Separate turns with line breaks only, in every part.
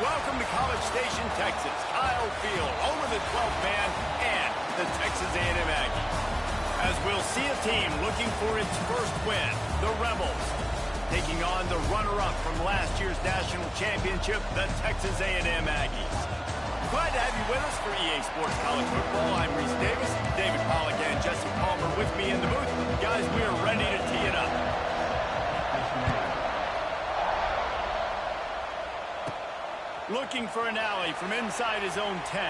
Welcome to College Station, Texas. Kyle Field, home of the 12th man and the Texas A&M Aggies. As we'll see a team looking for its first win, the Rebels, taking on the runner-up from last year's national championship, the Texas A&M Aggies. Glad to have you with us for EA Sports College Football. I'm Reese Davis, David Pollack, and Jesse Palmer with me in the booth. Guys, we are ready to tee it up. Looking for an alley from inside his own 10.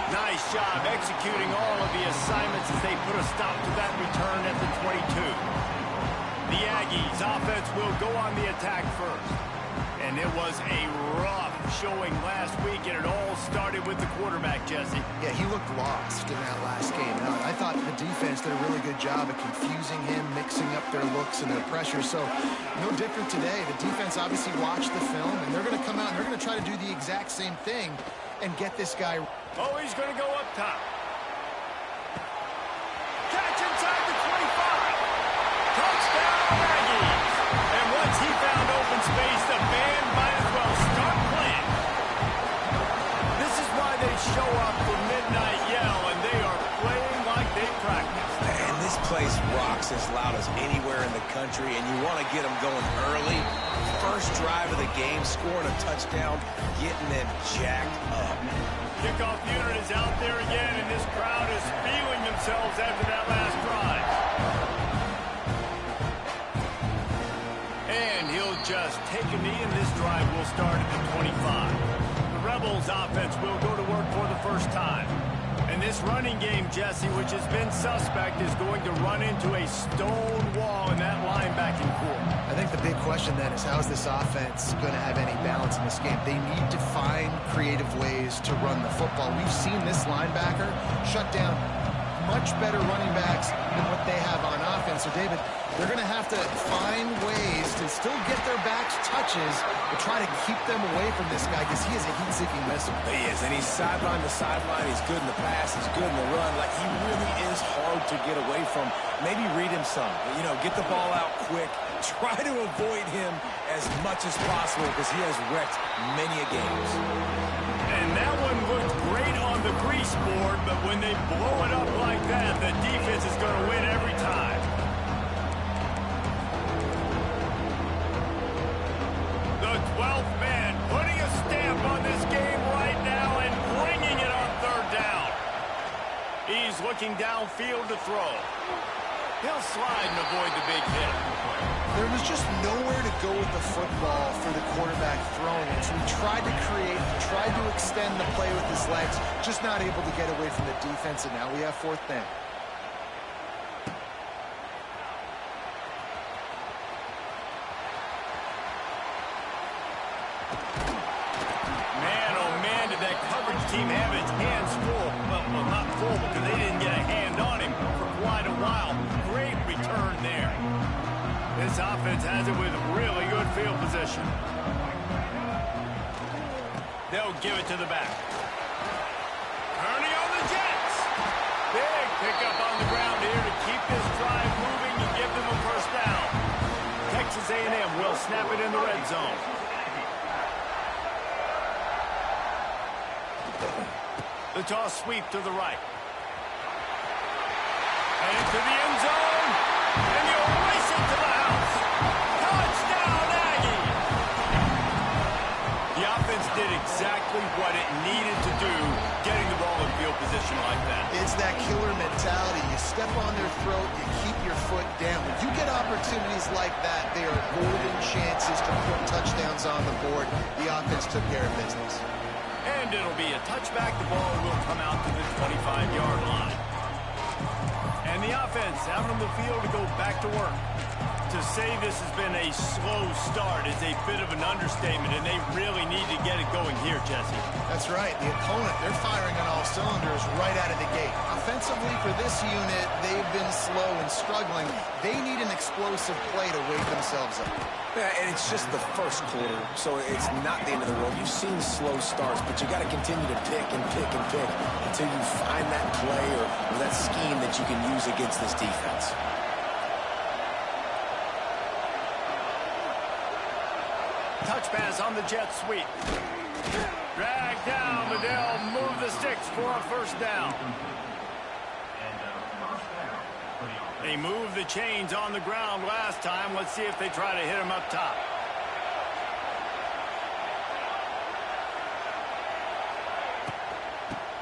Nice job executing all of the assignments as they put a stop to that return at the 22. The Aggies offense will go on the attack first. And it was a rough showing last week, and it all started with the quarterback, Jesse.
Yeah, he looked lost in that last game. Now, I thought the defense did a really good job of confusing him, mixing up their looks and their pressure. So, no different today. The defense obviously watched the film, and they're going to come out and they're going to try to do the exact same thing and get this guy.
Oh, he's going to go up top. Catch inside the 25. Touchdown, Aggies. And once he found open space, the band might as well start playing. This is why they show up for Midnight Yell, and they are playing like they practice.
And this place rocks as loud as anywhere in the country, and you want to get them going early. First drive of the game, scoring a touchdown, getting them jacked up.
Kickoff unit is out there again, and this crowd is feeling themselves after that last drive. And he'll just take a knee, and this drive will start at the 25. The Rebels offense will go to work for the first time. And this running game, Jesse, which has been suspect, is going to run into a stone wall in that linebacking core.
I think the big question then is, how is this offense going to have any balance in this game? They need to find creative ways to run the football. We've seen this linebacker shut down much better running backs than what they have on offense. So, David, they're going to have to find ways to still get their backs touches, but try to keep them away from this guy because he is a heat-seeking missile.
He is, and he's sideline to sideline. He's good in the pass. He's good in the run. Like, he really is hard to get away from. Maybe read him some. You know, get the ball out quick. Try to avoid him as much as possible because he has wrecked many a games.
And that one looked great on the grease board, but when they blow it up like that, the defense is going to win every time. The 12th man putting a stamp on this game right now and bringing it on third down. He's looking downfield to throw. He'll slide and avoid the big hit.
There was just nowhere to go with the football for the quarterback throwing it. So he tried to create, tried to extend the play with his legs, just not able to get away from the defense, and now we have fourth down.
Man, oh man, did that coverage team have its hands full. Well, not full because they didn't get a hand on him for quite a while. Great return there. This offense has it with really good field position. They'll give it to the back. Turning on the Jets. Big pickup on the ground here to keep this drive moving and give them a first down. Texas A&M will snap it in the red zone. The toss sweep to the right. And into the end zone. And you race it to the house. Touchdown, Aggie! The offense did exactly what it needed to do, getting the ball in field position like that.
It's that killer mentality. You step on their throat, you keep your foot down. When you get opportunities like that, they are golden chances to put touchdowns on the board. The offense took care of business.
And it'll be a touchback. The ball will come out to the 25-yard line. And the offense out on the field to go back to work. To say this has been a slow start is a bit of an understatement, and they really need to get it going here, Jesse.
That's right. The opponent, they're firing on all cylinders right out of the gate. Offensively, for this unit, they've been slow and struggling. They need an explosive play to wake themselves up.
Yeah, and it's just the first quarter, so it's not the end of the world. You've seen slow starts, but you got to continue to pick and pick and pick until you find that play or that scheme that you can use against this defense.
pass on the jet sweep. Drag down, but they'll move the sticks for a first down. They moved the chains on the ground last time. Let's see if they try to hit him up top.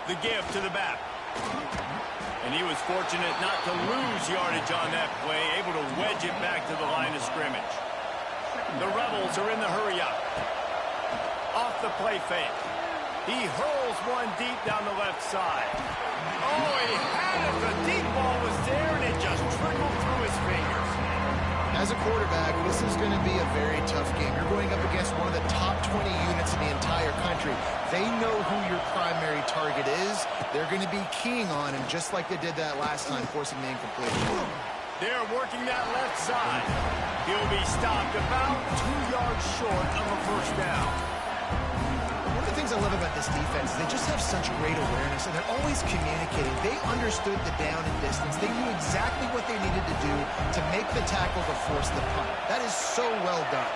The give to the back. And he was fortunate not to lose yardage on that play, able to wedge it back to the line of scrimmage. The Rebels are in the hurry-up. Off the play fake. He hurls one deep down the left side. Oh, he had it. The deep ball was there, and it just trickled through his fingers.
As a quarterback, this is going to be a very tough game. You're going up against one of the top 20 units in the entire country. They know who your primary target is. They're going to be keying on him, just like they did that last time, forcing the incompletion.
They're working that left side. He'll be stopped about 2 yards short of a first down.
One of the things I love about this defense is they just have such great awareness, and they're always communicating. They understood the down and distance. They knew exactly what they needed to do to make the tackle to force the punt. That is so well done.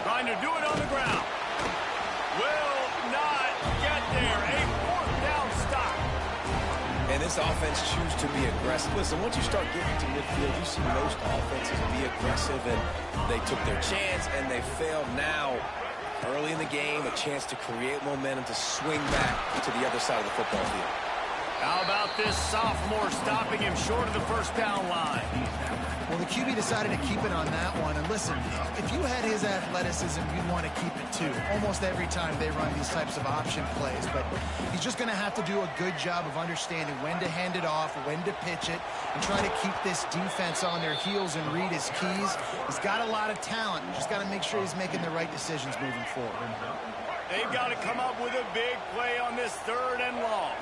Trying to do it on the ground. Will not get there. A fourth down stop.
And this offense chooses to be aggressive. Listen, once you start getting to midfield, you see most offenses be aggressive, and they took their chance, and they failed now. Early in the game, a chance to create momentum to swing back to the other side of the football field.
How about this sophomore stopping him short of the first down line?
Well, the QB decided to keep it on that one. And listen, if you had his athleticism, you'd want to keep it too. Almost every time they run these types of option plays. But he's just going to have to do a good job of understanding when to hand it off, when to pitch it, and try to keep this defense on their heels and read his keys. He's got a lot of talent. Just got to make sure he's making the right decisions moving forward.
They've got to come up with a big play on this 3rd and long.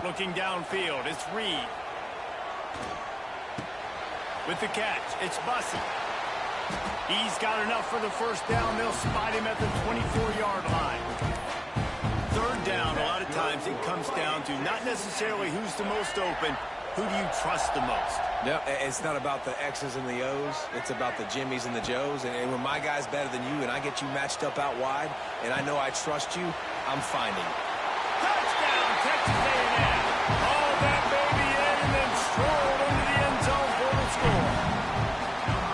Looking downfield, it's Reed. With the catch, it's Bussey. He's got enough for the first down. They'll spot him at the 24-yard line. 3rd down, a lot of times it comes down to not necessarily who's the most open, who do you trust the most?
No, it's not about the X's and the O's. It's about the Jimmys and the Joes. And when my guy's better than you and I get you matched up out wide and I know I trust you, I'm finding you.
Touchdown, Texas A&M. Oh, that baby in and then strolled into the end zone for the score.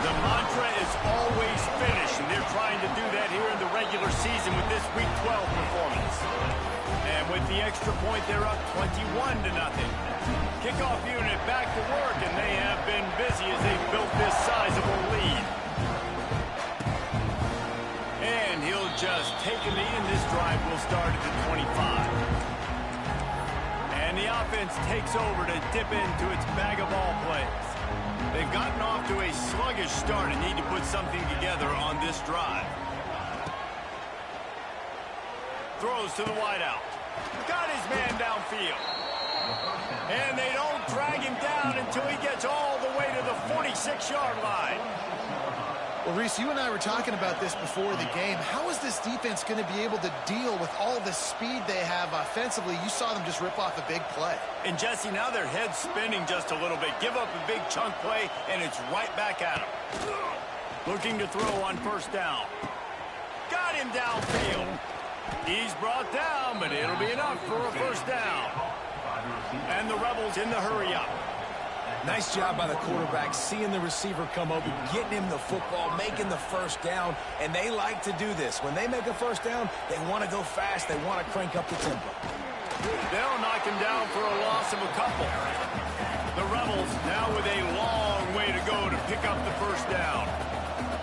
The mantra is always finish, and they're trying to do that here in the regular season with this Week 12 performance. And with the extra point, they're up 21-0. Kickoff unit back to work, and they have been busy as they've built this sizable lead. And he'll just take a knee, and this drive will start at the 25. And the offense takes over to dip into its bag of ball plays. They've gotten off to a sluggish start and need to put something together on this drive. Throws to the wideout. Got his man downfield. And they don't drag him down until he gets all the way to the 46-yard line.
Well, Reese, you and I were talking about this before the game. How is this defense going to be able to deal with all the speed they have offensively? You saw them just rip off a big play.
And, Jesse, now their head's spinning just a little bit. Give up a big chunk play, and it's right back at him. Looking to throw on first down. Got him downfield. He's brought down, but it'll be enough for a first down. And the Rebels in the hurry-up.
Nice job by the quarterback, seeing the receiver come open, getting him the football, making the first down, and they like to do this. When they make a first down, they want to go fast. They want to crank up the tempo.
They'll knock him down for a loss of a couple. The Rebels now with a long way to go to pick up the first down.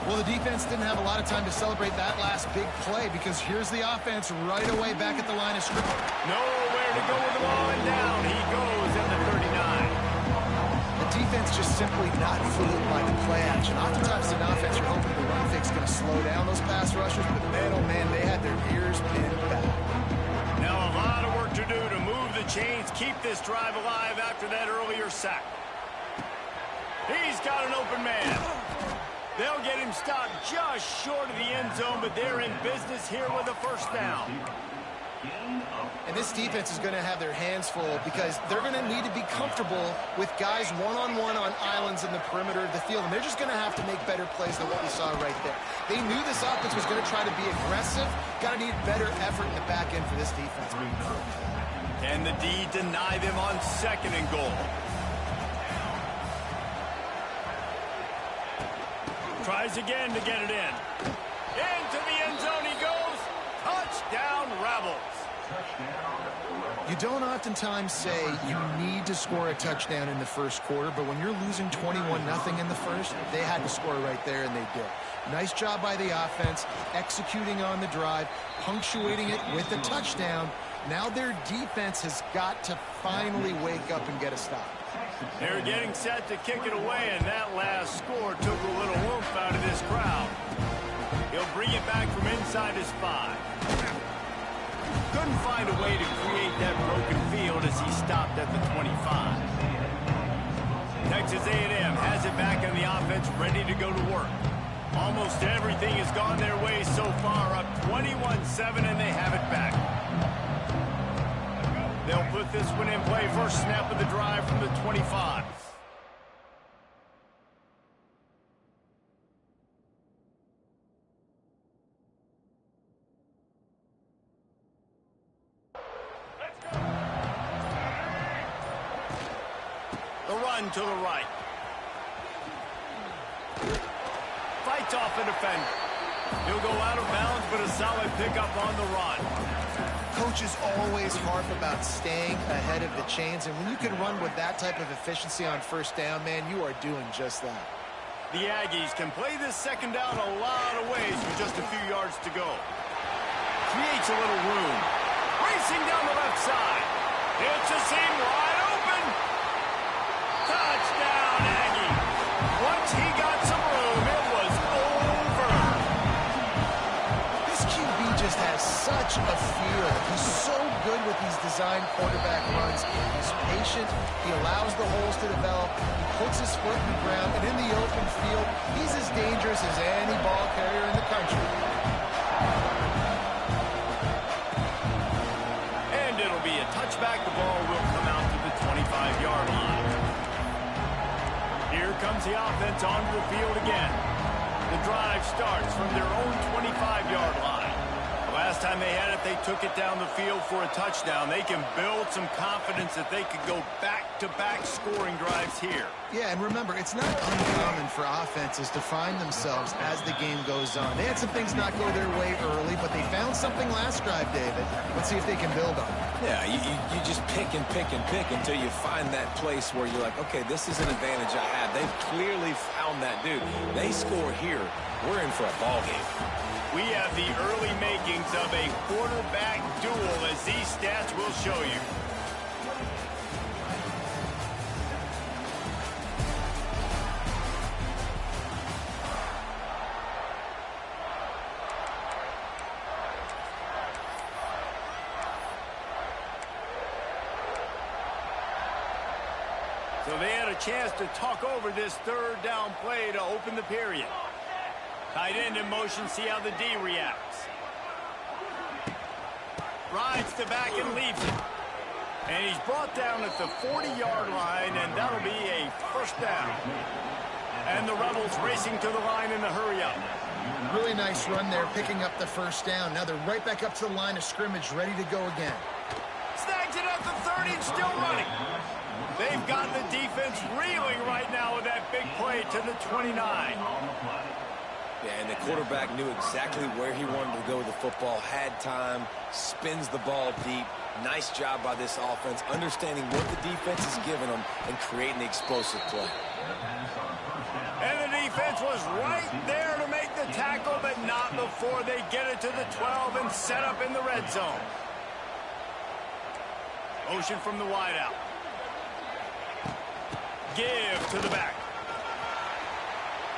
Well, the defense didn't have a lot of time to celebrate that last big play because here's the offense right away back at the line of scrimmage.
Nowhere to go with the ball, and down he goes at the 39.
Defense just simply not fooled by the play action. Oftentimes in offense, you're hoping the run fake's going to slow down those pass rushers, but man, oh man, they had their ears pinned back.
Now a lot of work to do to move the chains, keep this drive alive after that earlier sack. He's got an open man. They'll get him stopped just short of the end zone, but they're in business here with a first down.
And this defense is going to have their hands full because they're going to need to be comfortable with guys one-on-one on islands in the perimeter of the field. And they're just going to have to make better plays than what we saw right there. They knew this offense was going to try to be aggressive. Got to need better effort in the back end for this defense.
Can the D deny them on 2nd and goal? Tries again to get it in. Into the end zone he goes. Touchdown, Rebels.
You don't oftentimes say you need to score a touchdown in the first quarter, but when you're losing 21-0 in the first, they had to score right there, and they did. Nice job by the offense, executing on the drive, punctuating it with a touchdown. Now their defense has got to finally wake up and get a stop.
They're getting set to kick it away, and that last score took a little oomph out of this crowd. He'll bring it back from inside his 5. Couldn't find a way to create that broken field as he stopped at the 25. Texas A&M has it back on the offense, ready to go to work. Almost everything has gone their way so far, up 21-7, and they have it back. They'll put this one in play. First snap of the drive from the 25. The run to the right. Fights off a defender. He'll go out of bounds, but a solid pickup on the run.
Coaches always harp about staying ahead of the chains, and when you can run with that type of efficiency on first down, man, you are doing just that.
The Aggies can play this 2nd down a lot of ways with just a few yards to go. Creates a little room. Racing down the left side. It's a seam wide open. Touchdown, Aggie. Once he got some room, it was over.
This QB just has such a feel. He's so good with these design quarterback runs. He's patient. He allows the holes to develop. He puts his foot in the ground, and in the open field, he's as dangerous as any ball carrier in the country.
And it'll be a touchback. The ball will come out to the 25-yard line. Here comes the offense onto the field again. The drive starts from their own 25-yard line. Last time they had it, they took it down the field for a touchdown. They can build some confidence that they could go back-to-back scoring drives here.
Yeah, and remember, it's not uncommon for offenses to find themselves as the game goes on. They had some things not go their way early, but they found something last drive, David. Let's see if they can build on it.
Yeah, you just pick and pick and pick until you find that place where you're like, okay, this is an advantage I have. They've clearly found that, dude. They score here, we're in for a ball game.
We have the early makings of a quarterback duel, as these stats will show you. So they had a chance to talk over this 3rd down play to open the period. Tight end in motion, see how the D reacts. Rides to back and leaves it. And he's brought down at the 40-yard line, and that'll be a first down. And the Rebels racing to the line in the hurry-up.
Really nice run there, picking up the first down. Now they're right back up to the line of scrimmage, ready to go again.
Snags it at the 30 and still running. They've got the defense reeling right now with that big play to the 29.
Yeah, and the quarterback knew exactly where he wanted to go with the football, had time, spins the ball deep. Nice job by this offense, understanding what the defense is giving them and creating the explosive play.
And the defense was right there to make the tackle, but not before they get it to the 12 and set up in the red zone. Motion from the wideout. Give to the back.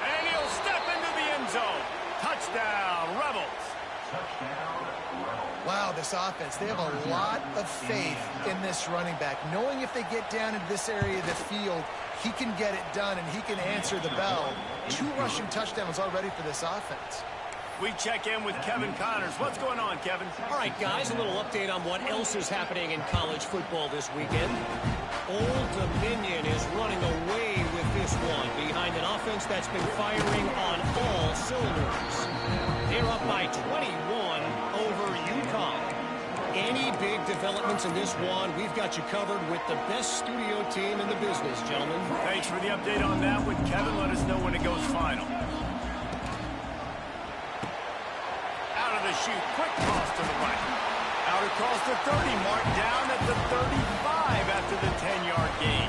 And he'll step into the end zone. Touchdown, Rebels.
Wow, this offense, they have a lot of faith in this running back, knowing if they get down into this area of the field, he can get it done and he can answer the bell. 2 rushing touchdowns already for this offense.
We check in with Kevin Connors. What's going on, Kevin?
All right, guys, a little update on what else is happening in college football this weekend. Old Dominion is running away with this one behind an offense that's been firing on all cylinders. They're up by 21 over UConn. Any big developments in this one, we've got you covered with the best studio team in the business, gentlemen.
Thanks for the update on that one, Kevin. Let us know when it goes final. The shoot, quick toss to the right. Out across the 30, marked down at the 35 after the 10-yard gain.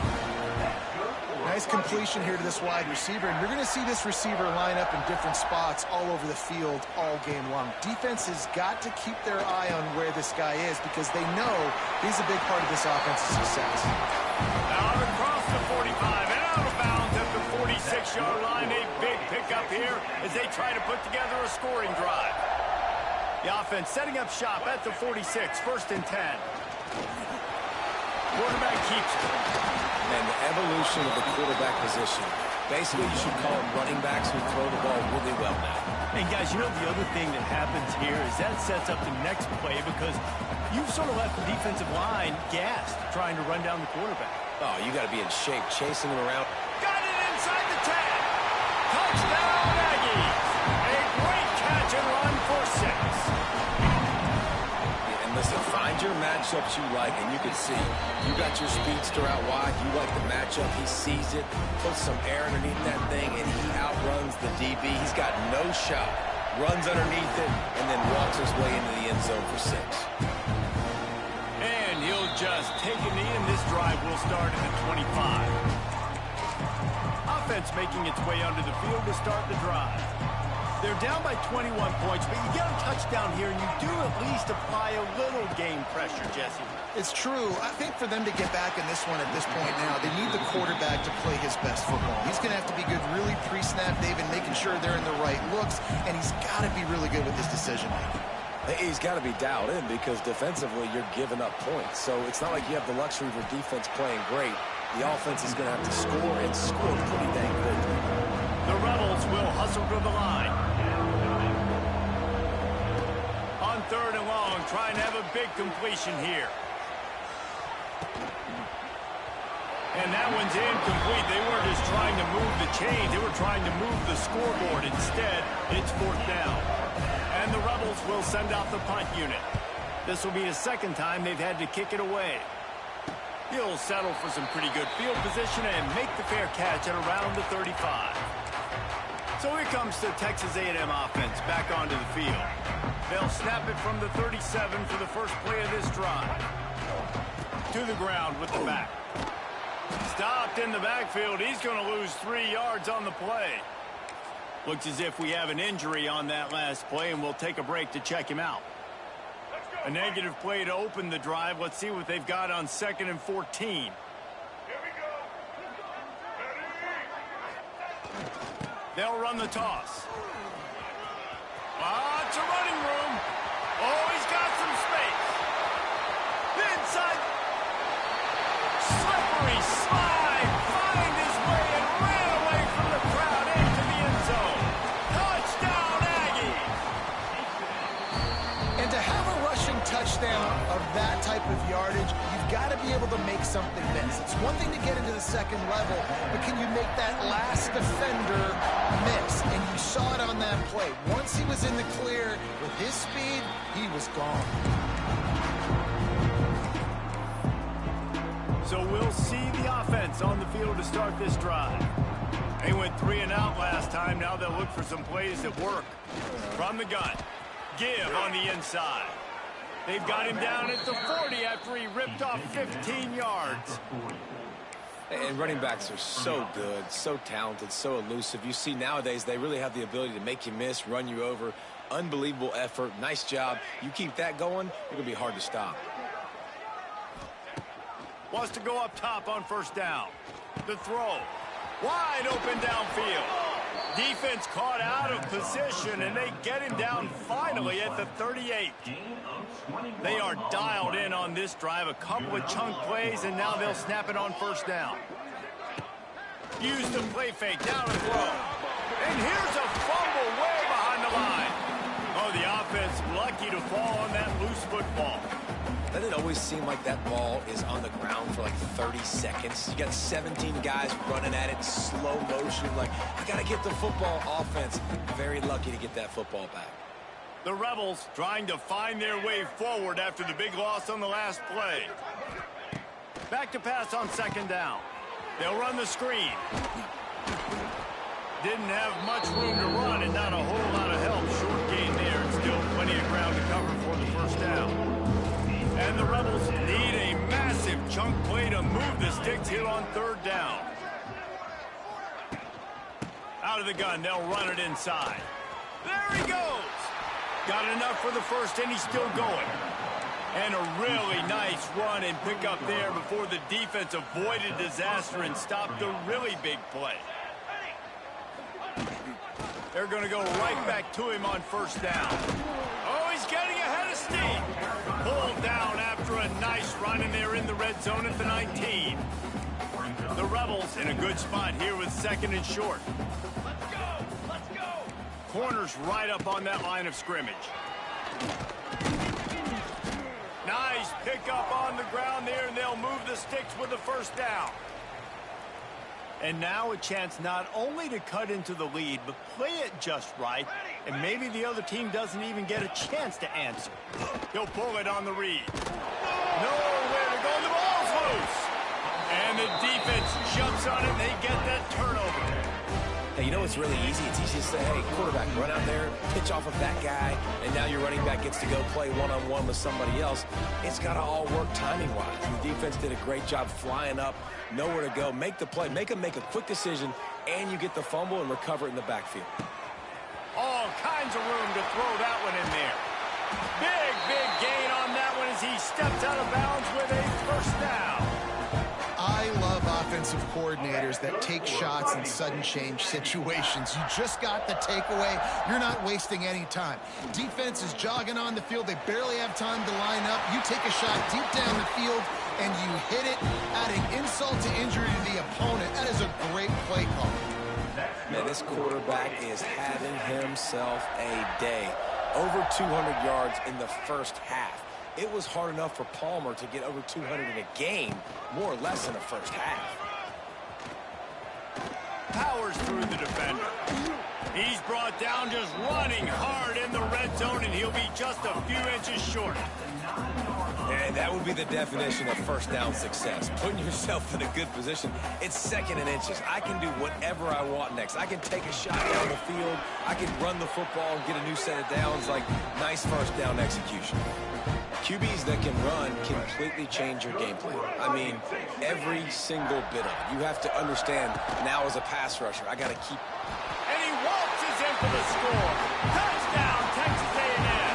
Nice completion here to this wide receiver, and you're going to see this receiver line up in different spots all over the field all game long. Defense has got to keep their eye on where this guy is because they know he's a big part of this offense's success.
Out across the 45 and out of bounds at the 46-yard line. A big pickup here as they try to put together a scoring drive. The offense setting up shop at the 46, 1st and 10. Quarterback keeps it.
And the evolution of the quarterback position. Basically, you should call them running backs who throw the ball really well now.
And guys, you know the other thing that happens here is that sets up the next play because you've sort of left the defensive line gassed trying to run down the quarterback.
Oh, you got to be in shape chasing him around.
Got it inside the 10. Touchdown, Aggies. A great catch and run for 6.
Listen, find your matchups you like, and you can see. You got your speedster out wide. You like the matchup. He sees it, puts some air underneath that thing, and he outruns the DB. He's got no shot. Runs underneath it, and then walks his way into the end zone for 6.
And he'll just take a knee, and this drive will start at the 25. Offense making its way onto the field to start the drive. They're down by 21 points, but you get a touchdown here, and you do at least apply a little game pressure, Jesse.
It's true. I think for them to get back in this one at this point now, they need the quarterback to play his best football. He's going to have to be good really pre-snap, David, making sure they're in the right looks, and he's got to be really good with his decision-making.
He's got to be dialed in because defensively you're giving up points. So it's not like you have the luxury of your defense playing great. The offense is going to have to score and score pretty dang quickly.
The Rebels will hustle to the line. On 3rd and long, trying to have a big completion here. And that one's incomplete. They weren't just trying to move the chains. They were trying to move the scoreboard. Instead, it's 4th down. And the Rebels will send out the punt unit. This will be the 2nd time they've had to kick it away. He'll settle for some pretty good field position and make the fair catch at around the 35. So here comes the Texas A&M offense back onto the field. They'll snap it from the 37 for the first play of this drive. To the ground with the back. Stopped in the backfield. He's going to lose 3 yards on the play. Looks as if we have an injury on that last play, and we'll take a break to check him out. A negative play to open the drive. Let's see what they've got on 2nd and 14. They'll run the toss. Lots of running room. Oh, he's got some space. Inside. Slippery slide. Find his way and ran away from the crowd into the end zone. Touchdown, Aggies.
And to have a rushing touchdown of that type of yardage, you've got to be able to make something miss. It's one thing to get into the 2nd level, but can you make that last defender miss? And you saw it on that play. Once he was in the clear with his speed, he was gone.
So we'll see the offense on the field to start this drive. They went 3 and out last time. Now they'll look for some plays that work. From the gun. Give on the inside. They've got him down at the 40 after he ripped off 15 yards.
And running backs are so good, so talented, so elusive. You see nowadays they really have the ability to make you miss, run you over. Unbelievable effort. Nice job. You keep that going, you're going to be hard to stop.
Wants to go up top on 1st down. The throw. Wide open downfield. Defense caught out of position, and they get him down finally at the 38. They are dialed in on this drive. A couple of chunk plays, and now they'll snap it on 1st down. Use the play fake, down and throw. And here's a fumble way behind the line. to fall on that loose football.
Doesn't it always seem like that ball is on the ground for like 30 seconds? You got 17 guys running at it, slow motion. Like, you got to get the football. Offense, very lucky to get that football back.
The Rebels trying to find their way forward after the big loss on the last play. Back to pass on second down. They'll run the screen. Didn't have much room to run and not a whole lot of help. Short gain there and still plenty of ground to cover for the first down. And the Rebels need a massive chunk play to move the sticks here on third down. Out of the gun, they'll run it inside. There he goes. Got enough for the first, and he's still going. And a really nice run and pick up there before the defense avoided disaster and stopped the really big play. They're going to go right back to him on first down. Oh, he's getting ahead of steam. Pulled down after a nice run, and they're in the red zone at the 19. The Rebels in a good spot here with second and short. Let's go! Let's go! Corners right up on that line of scrimmage. Nice pickup on the ground there, and they'll move the sticks with the first down. And now a chance not only to cut into the lead, but play it just right, and maybe the other team doesn't even get a chance to answer. He'll pull it on the read. Nowhere to go, the ball's loose. And the defense jumps on it, and they get that turnover.
Hey, you know what's really easy? It's easy to say, hey, quarterback, run out there, pitch off of that guy, and now your running back gets to go play one-on-one with somebody else. It's got to all work timing-wise. The defense did a great job flying up, nowhere to go. Make the play, make a quick decision, and you get the fumble and recover it in the backfield.
All kinds of room to throw that one in there. Big gain on that one as he steps out of bounds with a first down.
I love offensive coordinators that take shots in sudden change situations. You just got the takeaway. You're not wasting any time. Defense is jogging on the field. They barely have time to line up. You take a shot deep down the field, and you hit it, adding insult to injury to the opponent. That is a great play call.
Man, this quarterback is having himself a day. Over 200 yards in the first half. It was hard enough for Palmer to get over 200 in a game, more or less in the first half.
Powers through the defender. He's brought down just running hard in the red zone, and he'll be just a few inches short.
And that would be the definition of first down success. Putting yourself in a good position. It's second and inches. I can do whatever I want next. I can take a shot down the field. I can run the football and get a new set of downs. Like, nice first down execution. QBs that can run completely change your game plan. I mean, every single bit of it. You have to understand now as a pass rusher, I got to keep.
And he waltzes in for the score. Touchdown, Texas A&M.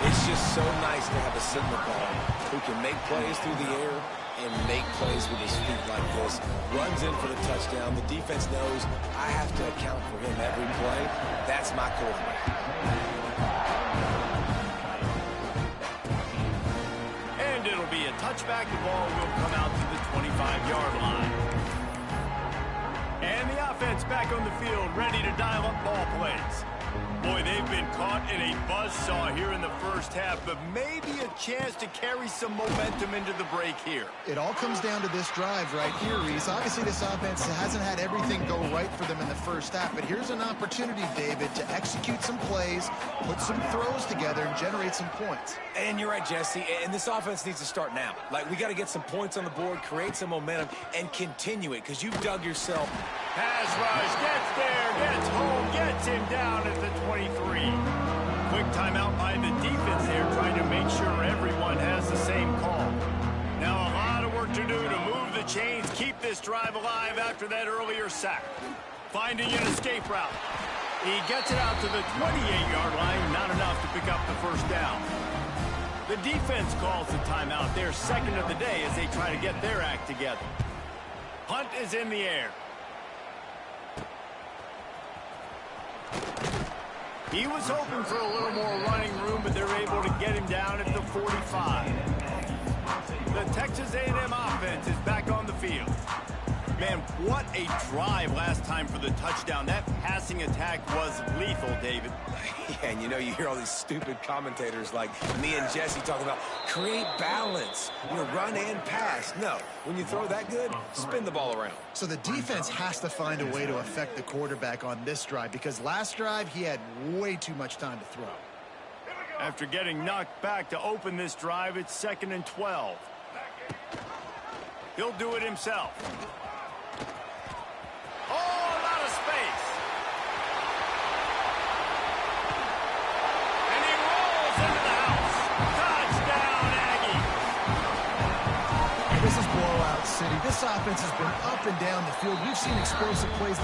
It's just so nice to have a center ball who can make plays through the air and make plays with his feet like this. Runs in for the touchdown. The defense knows I have to account for him every play. That's my quarterback.
It'll be a touchback. The ball will come out to the 25-yard line. And the offense back on the field, ready to dial up ball plays. Boy, they've been caught in a buzzsaw here in the first half, but maybe a chance to carry some momentum into the break here.
It all comes down to this drive right here, Reese. Obviously, this offense hasn't had everything go right for them in the first half, but here's an opportunity, David, to execute some plays, put some throws together, and generate some points.
And you're right, Jesse, and this offense needs to start now. Like, we got to get some points on the board, create some momentum, and continue it, because you've dug yourself.
Pass rush, gets there, gets home, gets him down at the 23. Quick timeout by the defense there, trying to make sure everyone has the same call. Now a lot of work to do to move the chains, keep this drive alive after that earlier sack. Finding an escape route. He gets it out to the 28-yard line, not enough to pick up the first down. The defense calls the timeout, their second of the day, as they try to get their act together. Punt is in the air. He was hoping for a little more running room, but they're able to get him down at the 45. The Texas A&M offense is back on the field. Man, What a drive last time for the touchdown. That passing attack was lethal, David.
Yeah, and you know, you hear all these stupid commentators like me and Jesse talking about create balance, you know, run and pass. No, when you throw that good, spin the ball around.
So the defense has to find a way to affect the quarterback on this drive, because last drive he had way too much time to throw.
After getting knocked back to open this drive, it's 2nd and 12. He'll do it himself. Oh, a lot of space. And he rolls into the house. Touchdown, Aggie.
This is blowout city. This offense has been up and down the field. We've seen explosive plays.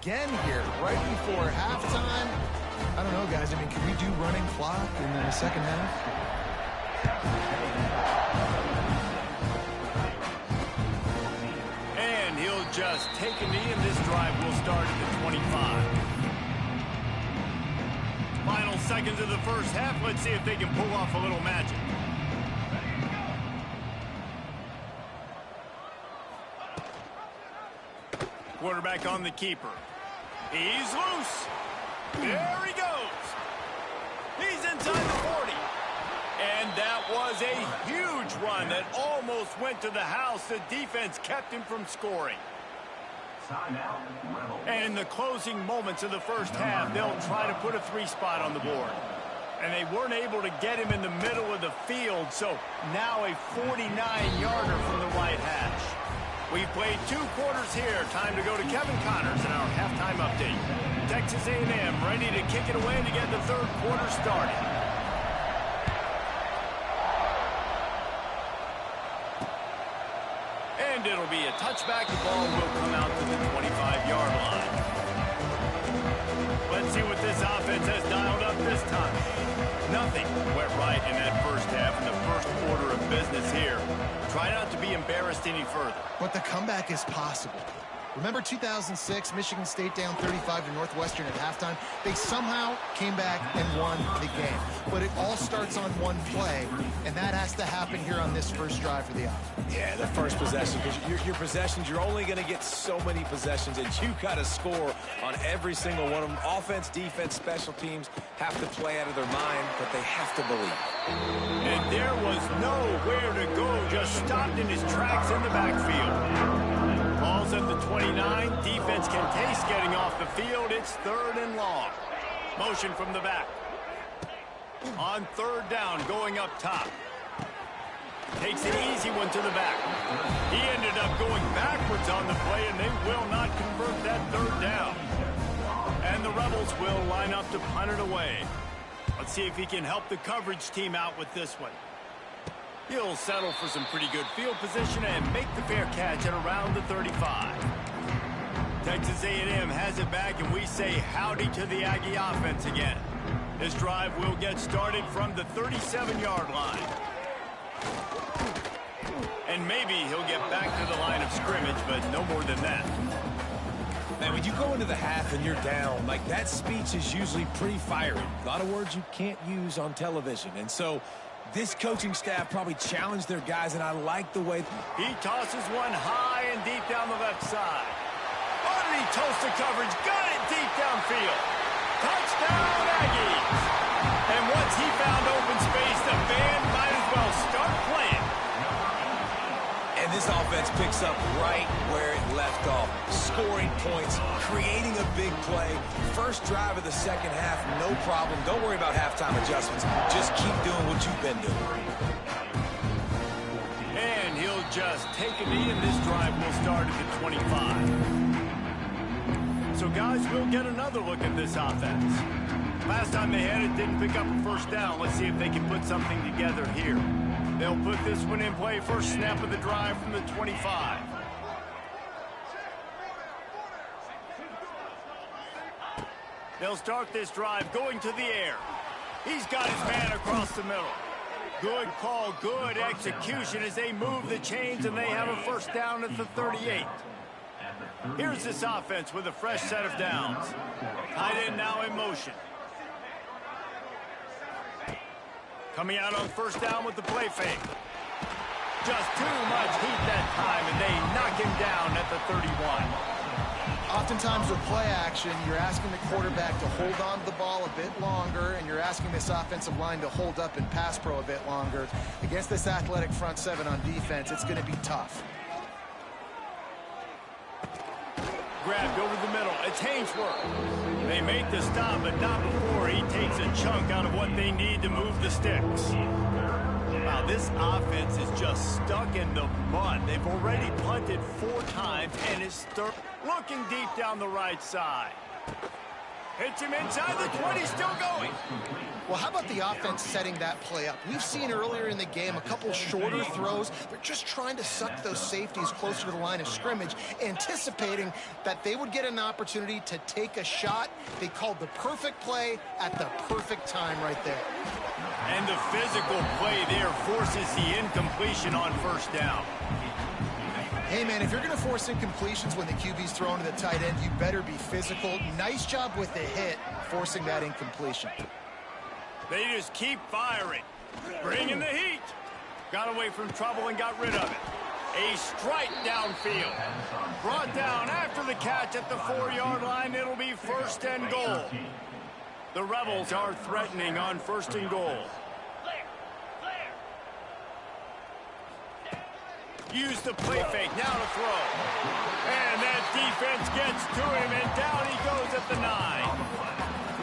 Again here, right before halftime. I don't know, guys. I mean, can we do running clock in the second half?
And he'll just take a knee, and this drive will start at the 25. Final seconds of the first half. Let's see if they can pull off a little magic. Quarterback on the keeper. He's loose. There he goes. He's inside the 40. And that was a huge run that almost went to the house. The defense kept him from scoring. And in the closing moments of the first half, they'll try to put a 3-spot on the board. And they weren't able to get him in the middle of the field, so now a 49-yarder from the right hash. We've played 2 quarters here. Time to go to Kevin Connors in our halftime update. Texas A&M ready to kick it away to get the 3rd quarter started. And it'll be a touchback. The ball will come out to the 25-yard line. Let's see what this offense has dialed up this time. Nothing went right in that first half in the first quarter of business here. Try not to be embarrassed any further.
But the comeback is possible. Remember 2006, Michigan State down 35 to Northwestern at halftime? They somehow came back and won the game. But it all starts on one play, and that has to happen here on this first drive for the offense.
Yeah, the first possession, because your possessions, you're only going to get so many possessions, and you got to score on every single one of them. Offense, defense, special teams have to play out of their mind, but they have to believe.
And there was nowhere to go, just stopped in his tracks in the backfield. Ball's at the 29. Defense can taste getting off the field. It's 3rd and long. Motion from the back. On 3rd down, going up top. Takes an easy one to the back. He ended up going backwards on the play, and they will not convert that 3rd down. And the Rebels will line up to punt it away. Let's see if he can help the coverage team out with this one. He'll settle for some pretty good field position and make the fair catch at around the 35. Texas A&M has it back, and we say howdy to the Aggie offense again. This drive will get started from the 37-yard line. And maybe he'll get back to the line of scrimmage, but no more than that.
Man, when you go into the half and you're down, like, that speech is usually pretty fiery. A lot of words you can't use on television. And so this coaching staff probably challenged their guys, and I like the way
he tosses one high and deep down the left side. Oh, did he toast the coverage? Got it deep downfield. Touchdown, Aggies. And once he found open space, the band might as well start playing.
And this offense picks up right where it left off. Scoring points, creating a big play. First drive of the second half, no problem. Don't worry about halftime adjustments. Just keep doing what you've been doing.
And he'll just take a knee, and this drive will start at the 25. So, guys, we'll get another look at this offense. Last time they had it, didn't pick up a first down. Let's see if they can put something together here. They'll put this one in play. First snap of the drive from the 25. They'll start this drive going to the air. He's got his man across the middle. Good call, good execution as they move the chains, and they have a first down at the 38. Here's this offense with a fresh set of downs. Tight end now in motion. Coming out on first down with the play fake. Just too much heat that time, and they knock him down at the 31.
Oftentimes with play action, you're asking the quarterback to hold on to the ball a bit longer, and you're asking this offensive line to hold up in pass pro a bit longer. Against this athletic front seven on defense, it's going to be tough.
Grabbed over the middle. It's Haynesworth. They make the stop, but not before he takes a chunk out of what they need to move the sticks. Wow, this offense is just stuck in the mud. They've already punted 4 times, and is looking deep down the right side. Hits him inside the 20, still going.
Well, how about the offense setting that play up? We've seen earlier in the game a couple shorter throws. They're just trying to suck those safeties closer to the line of scrimmage, anticipating that they would get an opportunity to take a shot. They called the perfect play at the perfect time right there.
And the physical play there forces the incompletion on first down.
Hey, man, if you're going to force incompletions when the QB's thrown to the tight end, you better be physical. Nice job with the hit, forcing that incompletion.
They just keep firing. Bringing the heat. Got away from trouble and got rid of it. A strike downfield. Brought down after the catch at the 4-yard line. It'll be first and goal. The Rebels are threatening on first and goal. Use the play fake, now to throw. And that defense gets to him, and down he goes at the 9.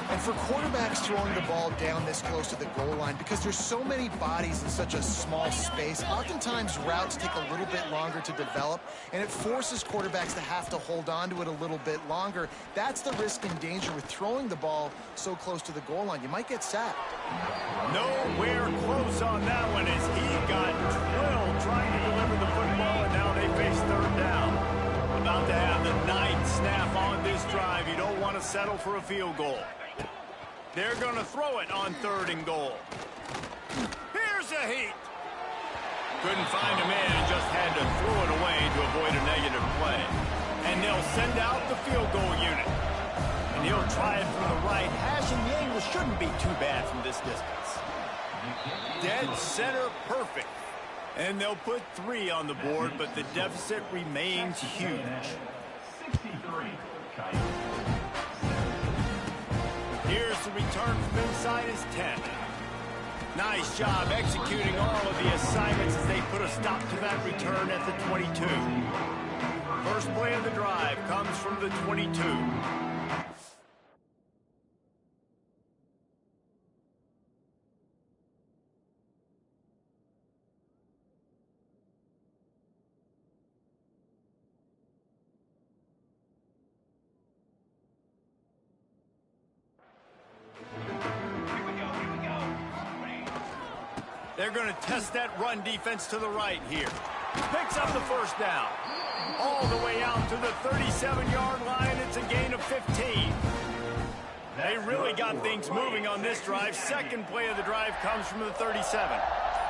And for quarterbacks throwing the ball down this close to the goal line, because there's so many bodies in such a small space, oftentimes routes take a little bit longer to develop, and it forces quarterbacks to have to hold on to it a little bit longer. That's the risk and danger with throwing the ball so close to the goal line. You might get sacked.
Nowhere close on that one as he got drilled trying to deliver the football, and now they face third down. About to have the 9th snap on this drive. You don't want to settle for a field goal. They're going to throw it on 3rd and goal. Here's a heat. Couldn't find a man and just had to throw it away to avoid a negative play. And they'll send out the field goal unit. And he'll try it from the right hash, and the angle shouldn't be too bad from this distance. Dead center perfect. And they'll put 3 on the board, but the deficit remains huge. Here's the return from inside his 10. Nice job executing all of the assignments as they put a stop to that return at the 22. First play of the drive comes from the 22. They're going to test that run defense to the right here. Picks up the first down. All the way out to the 37-yard line. It's a gain of 15. They really got things moving on this drive. Second play of the drive comes from the 37.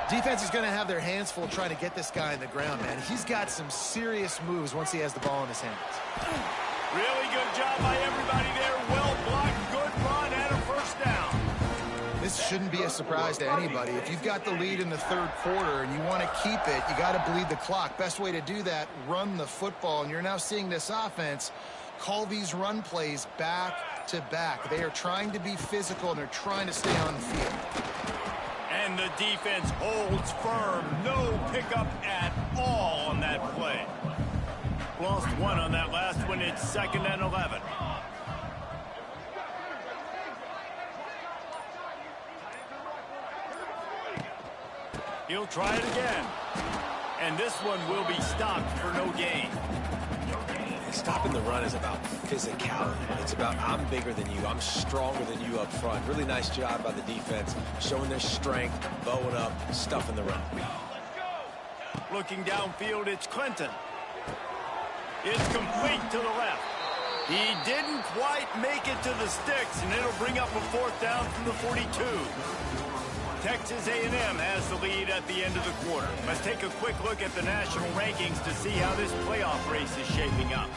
Defense is going to have their hands full trying to get this guy on the ground, man. He's got some serious moves once he has the ball in his hands.
Really good job by everybody there. Well blocked, good run, and a first down.
This shouldn't be a surprise to anybody. If you've got the lead in the 3rd quarter and you want to keep it, you got to bleed the clock. Best way to do that, run the football. And you're now seeing this offense call these run plays back to back. They are trying to be physical, and they're trying to stay on the field.
And the defense holds firm. No pickup at all on that play. Lost 1 on that last one. It's 2nd and 11. He'll try it again. And this one will be stopped for no gain.
Stopping the run is about physicality. It's about I'm bigger than you. I'm stronger than you up front. Really nice job by the defense, showing their strength, bowing up, stuffing the run.
Looking downfield, it's Clinton. It's complete to the left. He didn't quite make it to the sticks, and it'll bring up a 4th down from the 42. Texas A&M has the lead at the end of the quarter. Let's take a quick look at the national rankings to see how this playoff race is shaping up.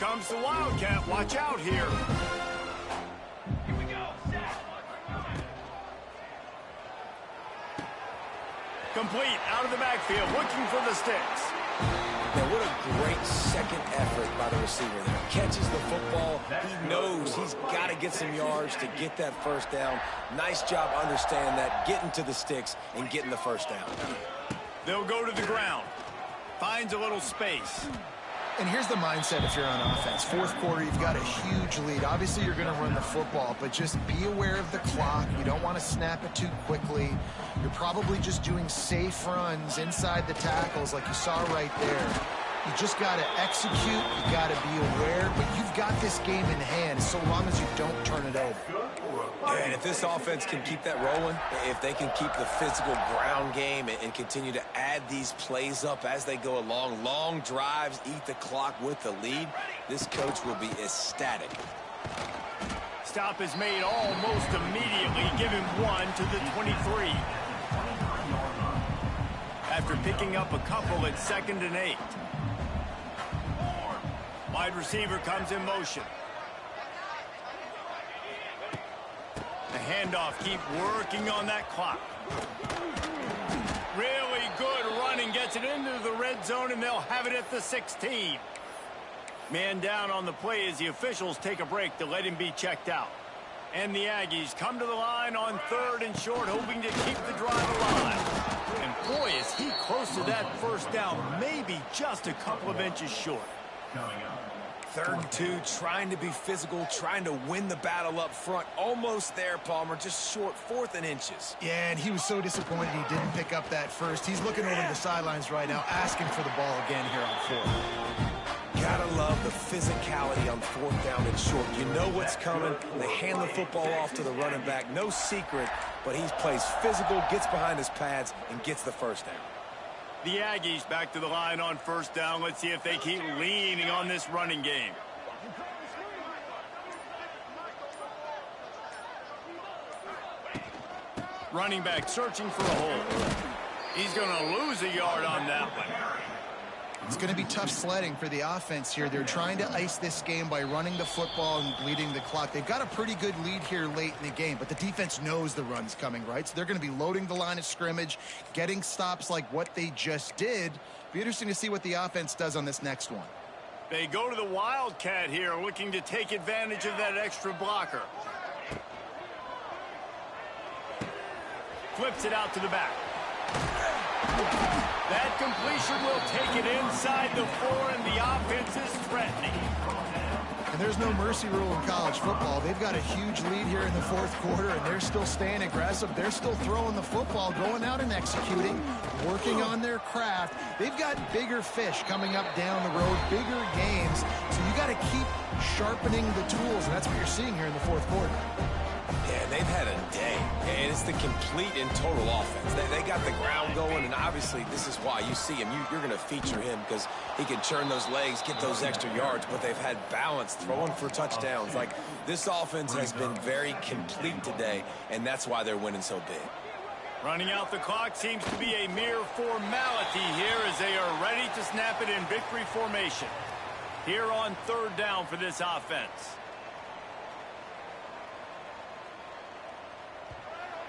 comes the Wildcat. Watch out here. Complete out of the backfield, looking for the sticks.
Now, what a great second effort by the receiver there. Catches the football. He knows he's got to get some yards to get that first down. Nice job understanding that, getting to the sticks and getting the first down.
They'll go to the ground. Finds a little space.
And here's the mindset if you're on offense. Fourth quarter, you've got a huge lead. Obviously, you're going to run the football, but just be aware of the clock. You don't want to snap it too quickly. You're probably just doing safe runs inside the tackles like you saw right there. You just got to execute. You got to be aware, but you've got this game in hand so long as you don't turn it over.
And if this offense can keep that rolling, if they can keep the physical ground game and continue to add these plays up as they go along, long drives, eat the clock with the lead, this coach will be ecstatic.
Stop is made almost immediately. Give him 1 to the 23. After picking up a couple at 2nd and 8. Wide receiver comes in motion. The handoff, keep working on that clock. Really good running, gets it into the red zone, and they'll have it at the 16. Man down on the play as the officials take a break to let him be checked out. And the Aggies come to the line on 3rd and short, hoping to keep the drive alive. And boy, is he close to that first down, maybe just a couple of inches short.
3rd and 2, trying to be physical, trying to win the battle up front. Almost there, Palmer, just short, 4th and inches.
Yeah, and he was so disappointed he didn't pick up that first. He's looking over the sidelines right now, asking for the ball again here on 4th.
Gotta love the physicality on 4th down and short. You know what's coming. They hand the football off to the running back. No secret, but he plays physical, gets behind his pads, and gets the first down.
The Aggies back to the line on 1st down. Let's see if they keep leaning on this running game. Running back searching for a hole. He's going to lose a yard on that one.
It's going to be tough sledding for the offense here. They're trying to ice this game by running the football and bleeding the clock. They've got a pretty good lead here late in the game, but the defense knows the run's coming, right? So they're going to be loading the line of scrimmage, getting stops like what they just did. Be interesting to see what the offense does on this next one.
They go to the Wildcat here, looking to take advantage of that extra blocker. Flips it out to the back. That completion will take it inside the 4, and the offense is threatening.
And there's no mercy rule in college football. They've got a huge lead here in the 4th quarter, and they're still staying aggressive. They're still throwing the football, going out and executing, working on their craft. They've got bigger fish coming up down the road, bigger games. So you got to keep sharpening the tools, and that's what you're seeing here in the 4th quarter.
Yeah, they've had a day, and it's the complete and total offense. They got the ground going, and obviously this is why you see him. You're going to feature him because he can churn those legs, get those extra yards, but they've had balance, throwing for touchdowns. Like, this offense has been very complete today, and that's why they're winning so big.
Running out the clock seems to be a mere formality here as they are ready to snap it in victory formation. Here on 3rd down for this offense.